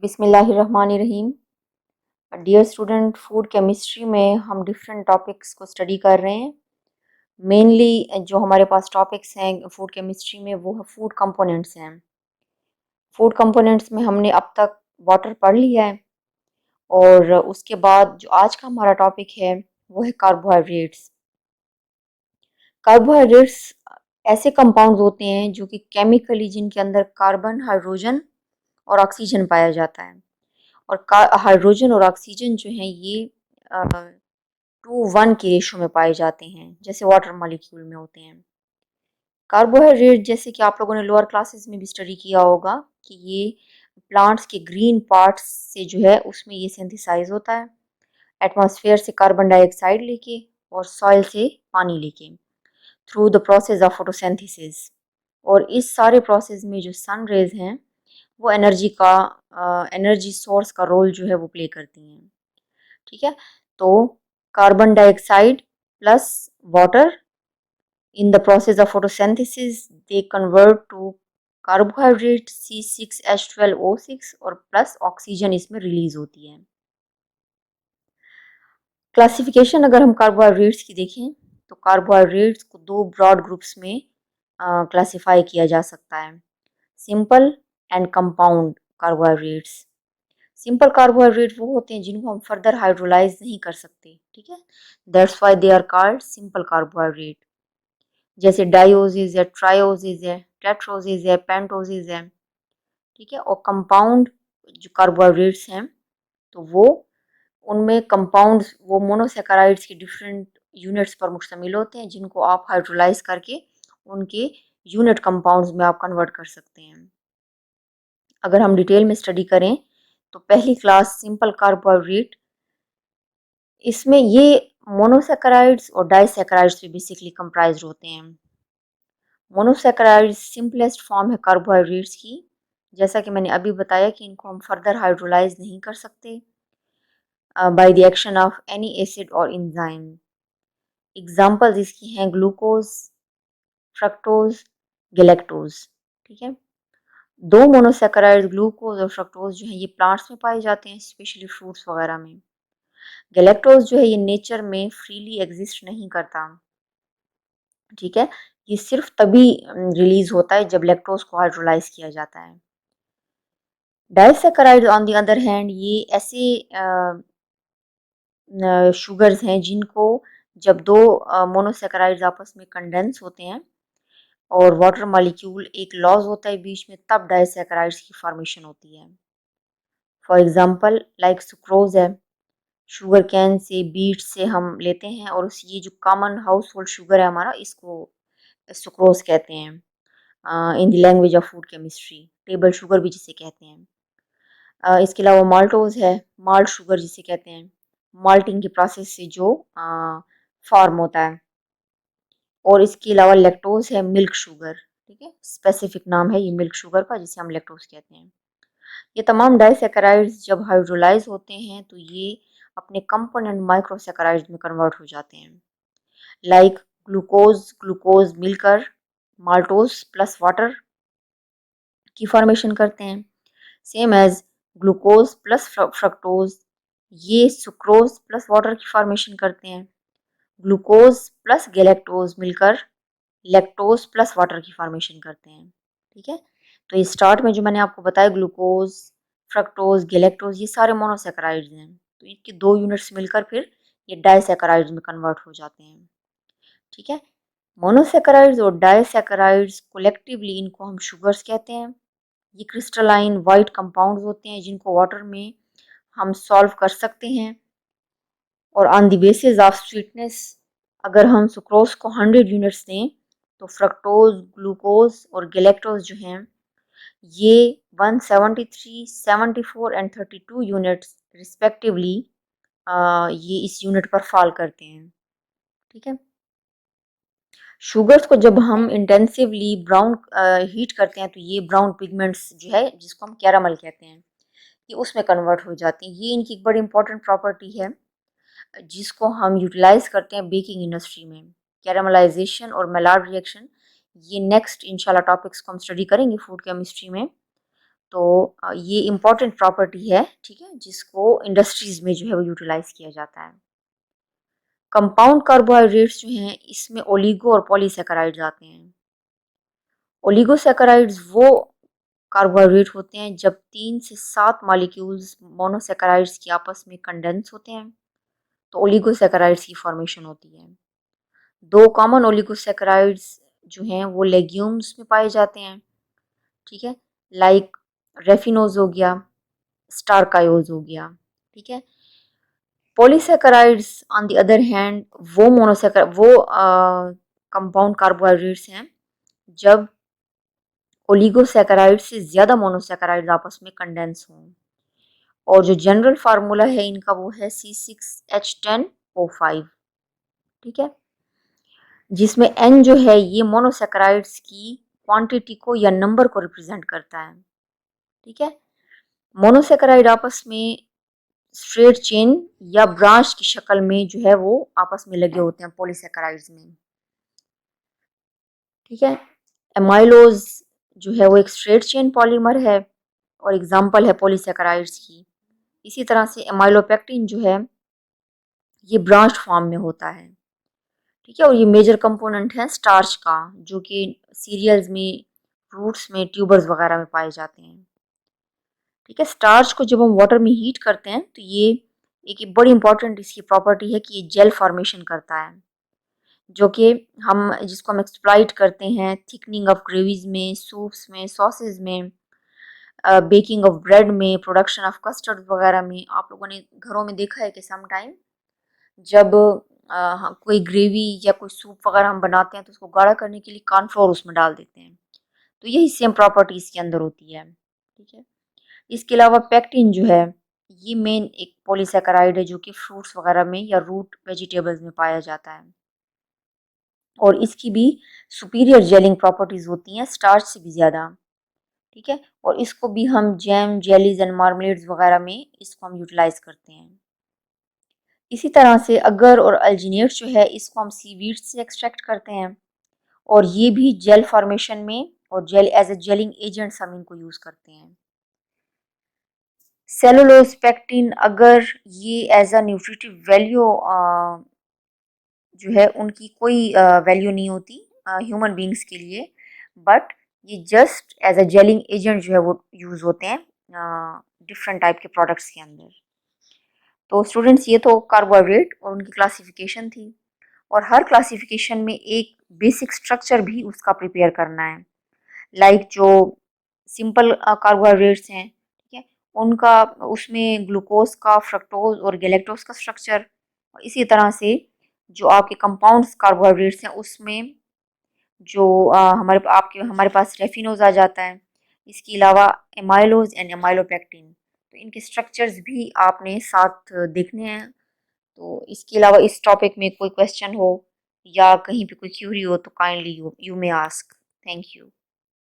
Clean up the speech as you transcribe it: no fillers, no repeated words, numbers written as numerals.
बिस्मिल्लाहिर्रहमानिर्रहीम। Dear student, food chemistry में हम डिफरेंट टॉपिक्स को स्टडी कर रहे हैं। मेनली जो हमारे पास टॉपिक्स हैं फूड केमिस्ट्री में वो है फूड कंपोनेंट्स हैं। फूड कंपोनेंट्स में हमने अब तक वाटर पढ़ लिया है और उसके बाद जो आज का हमारा टॉपिक है वो है कार्बोहाइड्रेट्स। कार्बोहाइड्रेट्स ऐसे कंपाउंड्स होते हैं जो कि केमिकली जिनके अंदर कार्बन, हाइड्रोजन और ऑक्सीजन पाया जाता है। और हाइड्रोजन और ऑक्सीजन जो हैं ये 2:1 के रेशो में पाए जाते हैं, जैसे वाटर मॉलिक्यूल में होते हैं। कार्बोहाइड्रेट जैसे कि आप लोगों ने लोअर क्लासेस में भी स्टडी किया होगा कि ये प्लांट्स के ग्रीन पार्ट्स से जो है उसमें ये सिंथेसाइज होता है, एटमॉस्फेयर से कार्बन डाइऑक्साइड लेके और सॉइल से पानी लेके, through the process of photosynthesis. और इस सारे प्रोसेस में जो सन रेज हैं वो एनर्जी सोर्स का रोल जो है वो प्ले करती हैं। ठीक है, तो carbon dioxide plus water in the process of photosynthesis they convert to carbohydrate C6H12O6 और प्लस ऑक्सीजन इसमें रिलीज होती है। क्लासिफिकेशन अगर हम कार्बोहाइड्रेट्स की देखें तो कार्बोहाइड्रेट्स को दो ब्रॉड ग्रुप्स में क्लासिफाई किया जा सकता है, simple and compound carbohydrates. Simple carbohydrate वो होते हैं जिनको हम फर्दर हाइड्रोलाइज नहीं कर सकते, ठीक है, that's why they are called simple carbohydrate. जैसे डाइओसिस है, ट्राइओसिस है, टेट्रोसिस है, पेंटोसिस है। ठीक है, और कंपाउंड जो कार्बोहाइड्रेट्स हैं तो वो उनमें कंपाउंड्स वो मोनोसेकेराइड्स की डिफरेंट यूनिट्स पर मुश्तमिल होते हैं जिनको आप हाइड्रोलाइज करके उनके यूनिट कंपाउंड्स में आप कन्वर्ट कर सकते हैं। अगर हम डिटेल में स्टडी करें तो पहली क्लास सिंपल कार्बोहाइड्रेट, इसमें ये मोनोसेकेराइड्स और डाइसेकेराइड्स भी बेसिकली कंप्राइज्ड होते हैं। मोनोसेकेराइड्स सिंपलेस्ट फॉर्म है कार्बोहाइड्रेट्स की, जैसा कि मैंने अभी बताया कि इनको हम फर्दर हाइड्रोलाइज नहीं कर सकते by the action of any acid और एंजाइम। एग्जांपल्स इसकी हैं ग्लूकोज, फ्रक्टोज, गैलेक्टोज। ठीक है, दो मोनोसेकेराइड्स ग्लूकोज और फ्रक्टोज जो है ये प्लांट्स में पाए जाते हैं, स्पेशली फ्रूट्स वगैरह में। गैलेक्टोज जो है ये नेचर में फ्रीली एग्जिस्ट नहीं करता। ठीक है, ये सिर्फ तभी रिलीज होता है जब लैक्टोज को हाइड्रोलाइज किया जाता है। Disaccharides on the other hand ये ऐसे शुगर्स हैं जिनको जब दो मोनोसेकेराइड्स आपस में कंडेंस होते हैं और वाटर मॉलिक्यूल एक लॉज होता है बीच में, तब डाइसैकेराइड्स की फॉर्मेशन होती है। फॉर एग्जांपल लाइक सुक्रोज है, शुगर कैन से, बीट से हम लेते हैं और ये जो कॉमन हाउस होल्ड शुगर है हमारा, इसको सुक्रोज कहते हैं in the language of food chemistry, table sugar भी जिसे कहते हैं। इसके अलावा माल्टोज है, माल्ट शुगर जिसे कहते हैं, माल्टिंग के प्रोसेस से जो फॉर्म होता है। और इसके अलावा लैक्टोज है, मिल्क शुगर। ठीक है, स्पेसिफिक नाम है ये मिल्क शुगर का जिसे हम लैक्टोज कहते हैं। ये तमाम डाइसैकेराइड्स जब हाइड्रोलाइज होते हैं तो ये अपने कंपोनेंट माइक्रोसैकेराइड्स में कन्वर्ट हो जाते हैं, लाइक ग्लूकोज ग्लूकोज मिलकर माल्टोज प्लस वाटर की फॉर्मेशन करते हैं। Same as glucose plus fructose ये सुक्रोज प्लस वाटर की फॉर्मेशन करते हैं। ग्लूकोज प्लस गैलेक्टोज मिलकर लैक्टोज प्लस वाटर की फॉर्मेशन करते हैं। ठीक है, तो ये स्टार्ट में जो मैंने आपको बताया ग्लूकोज, फ्रक्टोज, गैलेक्टोज ये सारे मोनोसेकेराइड्स हैं, तो इनके दो यूनिट्स मिलकर फिर ये डाइसेकेराइड्स में कन्वर्ट हो जाते हैं। ठीक है, मोनोसेकेराइड्स और डाइसेकेराइड्स कोलेक्टिवली इनको हम शुगर्स कहते हैं। ये क्रिस्टलाइन वाइट कंपाउंड्स होते हैं जिनको वाटर में हम सॉल्व कर सकते हैं। और on the basis of sweetness अगर हम सुक्रोज को 100 यूनिट्स दें तो फ्रक्टोज, ग्लूकोज और गैलेक्टोज जो हैं ये 173, 74 एंड 32 यूनिट्स रिस्पेक्टिवली ये इस यूनिट पर फॉल करते हैं। ठीक है, शुगर्स को जब हम इंटेंसिवली ब्राउन हीट करते हैं तो ये ब्राउन पिगमेंट्स जो है जिसको हम कैरामल कहते हैं ये उसमें कन्वर्ट हो जाते हैं। ये इनकी एक बड़ी इंपॉर्टेंट प्रॉपर्टी है जिसको हम यूटिलाइज करते हैं बेकिंग इंडस्ट्री में। कैरामलाइजेशन और मेलार्ड रिएक्शन ये नेक्स्ट इंशाल्लाह टॉपिक्स को हम स्टडी करेंगे फूड केमिस्ट्री में। तो ये इम्पोर्टेंट प्रॉपर्टी है, ठीक है, जिसको इंडस्ट्रीज में जो है वो यूटिलाइज किया जाता है। कंपाउंड कार्बोहाइड्रेट्स जो हैं इसमें ओलिगो और पॉलीसैकेराइड्स आते हैं। ओलिगोसैकेराइड्स वो कार्बोहाइड्रेट होते हैं जब 3 से 7 मॉलिक्यूल्स मोनोसैकेराइड्स के आपस में कंडेंस होते हैं, तो ओलिगोसैकेराइड्स की फॉर्मेशन होती है। दो कॉमन ओलिगोसैकेराइड्स जो हैं वो लेग्यूम्स में पाए जाते हैं, ठीक है, लाइक रेफिनोज हो गया, स्टारकायोज हो गया, ठीक है। Polysaccharides on the other hand वो कंपाउंड कार्बोहाइड्रेट्स हैं जब ओलिगोसैकेराइड से ज़्यादा मोनोसैकेराइड्स आपस में कंडेंस हों। और जो जनरल फार्मूला है इनका वो है C6H10O5, ठीक है, जिसमें N जो है ये मोनोसैकेराइड्स की क्वांटिटी को या नंबर को रिप्रेजेंट करता है, ठीक है। मोनोसैकेराइड आपस में स्ट्रेट चेन या ब्रांच की शक्ल में जो है वो आपस में लगे होते हैं पॉलीसैकेराइड्स में, ठीक है। एमाइलोज जो है वो एक स्ट्रेट चेन पॉलीमर है और एग्जाम्पल है पॉलीसैकेराइड्स की। इसी तरह से एमाइलोपेक्टिन जो है ये ब्रांच फॉर्म में होता है, ठीक है, और ये मेजर कंपोनेंट है स्टार्च का जो कि सीरियल्स में, फ्रूट्स में, ट्यूबर्स वगैरह में पाए जाते हैं, ठीक है। स्टार्च को जब हम वाटर में हीट करते हैं तो ये एक बड़ी इंपॉर्टेंट इसकी प्रॉपर्टी है कि ये जेल फॉर्मेशन करता है, जो कि जिसको हम एक्सप्लॉइट करते हैं थिकनिंग ऑफ ग्रेवीज में, सूप्स में, सॉसेज में, बेकिंग ऑफ ब्रेड में, प्रोडक्शन ऑफ कस्टर्ड वगैरह में। आप लोगों ने घरों में देखा है कि सम टाइम जब कोई ग्रेवी या कोई सूप वगैरह हम बनाते हैं तो उसको गाढ़ा करने के लिए कॉर्नफ्लोर उसमें डाल देते हैं, तो यही सेम प्रॉपर्टी इसके अंदर होती है, ठीक है। इसके अलावा पेक्टिन जो है ये मेन एक पॉलीसैकेराइड है जो कि फ्रूट्स वगैरह में या रूट वेजिटेबल्स में पाया जाता है, और इसकी भी सुपीरियर जेलिंग प्रॉपर्टीज होती हैं स्टार्च से भी ज़्यादा, ठीक है। और इसको भी हम जैम, जेलीज एंड मार्मलेड्स वगैरह में इसको हम यूटिलाइज करते हैं। इसी तरह से अगर और अल्जीनेट्स जो है इसको हम सीवीड्स से एक्सट्रैक्ट करते हैं और ये भी जेल फॉर्मेशन में और gel as a gelling agents हम इनको यूज़ करते हैं। सेलुलोज, पेक्टिन अगर ये एज अ न्यूट्रिटिव वैल्यू जो है उनकी कोई वैल्यू नहीं होती ह्यूमन बींग्स के लिए, बट ये just as a gelling agent जो है वो यूज़ होते हैं डिफरेंट टाइप के प्रोडक्ट्स के अंदर। तो स्टूडेंट्स ये तो कार्बोहाइड्रेट और उनकी क्लासिफिकेशन थी, और हर क्लासिफिकेशन में एक बेसिक स्ट्रक्चर भी उसका प्रिपेयर करना है, लाइक जो सिंपल कार्बोहाइड्रेट्स हैं, ठीक है, उनका उसमें ग्लूकोज का, फ्रक्टोज और गैलेक्टोज का स्ट्रक्चर, और इसी तरह से जो आपके कंपाउंड्स कार्बोहाइड्रेट्स हैं उसमें जो हमारे पास रेफिनोज आ जाता है। इसके अलावा एमाइलोज एंड एमाइलोपेक्टिन, तो इनके स्ट्रक्चर्स भी आपने साथ देखने हैं। तो इसके अलावा इस टॉपिक में कोई क्वेश्चन हो या कहीं पे कोई क्यूरी हो तो kindly you may ask. Thank you.